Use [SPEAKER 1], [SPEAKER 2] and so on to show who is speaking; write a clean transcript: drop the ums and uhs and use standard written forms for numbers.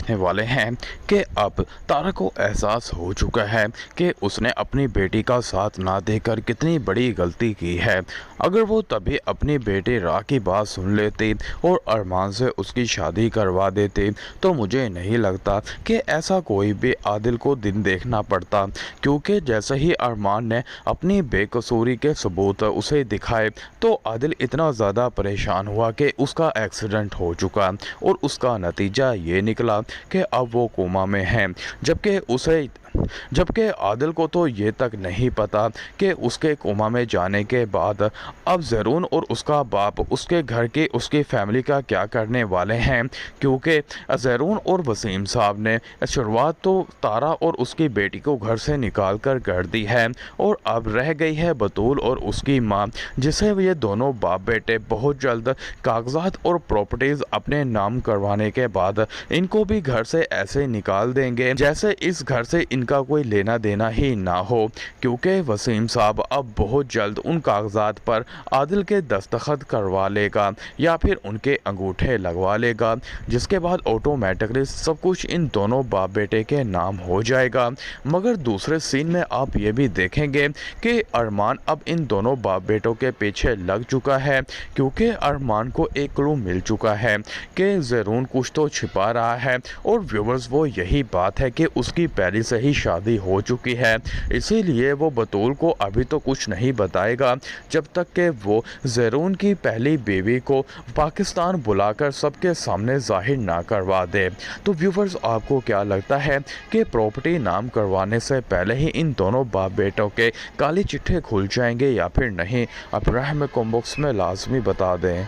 [SPEAKER 1] देखने वाले हैं कि अब तारा को एहसास हो चुका है कि उसने अपनी बेटी का साथ ना देकर कितनी बड़ी गलती की है। अगर वो तभी अपनी बेटी रा की बात सुन लेती और अरमान से उसकी शादी करवा देती तो मुझे नहीं लगता कि ऐसा कोई भी आदिल को दिन देखना पड़ता, क्योंकि जैसे ही अरमान ने अपनी बेकसूरी के सबूत उसे दिखाए तो आदिल इतना ज़्यादा परेशान हुआ कि उसका एक्सीडेंट हो चुका और उसका नतीजा ये निकला कि अब वो कोमा में है। जबकि आदिल को तो ये तक नहीं पता कि उसके कोमा में जाने के बाद अब ज़रून और उसका बाप उसके घर के उसकी फैमिली का क्या करने वाले हैं, क्योंकि ज़रून और वसीम साहब ने शुरुआत तो तारा और उसकी बेटी को घर से निकाल कर कर दी है और अब रह गई है बतूल और उसकी माँ, जिसे ये दोनों बाप बेटे बहुत जल्द कागजात और प्रॉपर्टीज़ अपने नाम करवाने के बाद इनको भी घर से ऐसे निकाल देंगे जैसे इस घर से इनका कोई लेना देना ही ना हो, क्योंकि वसीम साहब अब बहुत जल्द उन कागजात पर आदिल के दस्तखत करवा लेगा या फिर उनके अंगूठे लगवा लेगा, जिसके बाद ऑटोमेटिकली सब कुछ इन दोनों बाप बेटे के नाम हो जाएगा। मगर दूसरे सीन में आप ये भी देखेंगे कि अरमान अब इन दोनों बाप बेटों के पीछे लग चुका है, क्योंकि अरमान को एक क्लू मिल चुका है कि ज़रून कुछ तो छिपा रहा है और व्यूवर्स वो यही बात है कि उसकी पहले से ही शादी हो चुकी है, इसीलिए वो बतूल को अभी तो कुछ नहीं बताएगा जब तक कि वो ज़रून की पहली बीवी को पाकिस्तान बुलाकर सबके सामने जाहिर ना करवा दे। तो व्यूवर्स आपको क्या लगता है कि प्रॉपर्टी नाम करवाने से पहले ही इन दोनों बाप बेटों के काले चिट्ठे खुल जाएंगे या फिर नहीं? आप राय में कमेंट बॉक्स में लाजमी बता दें।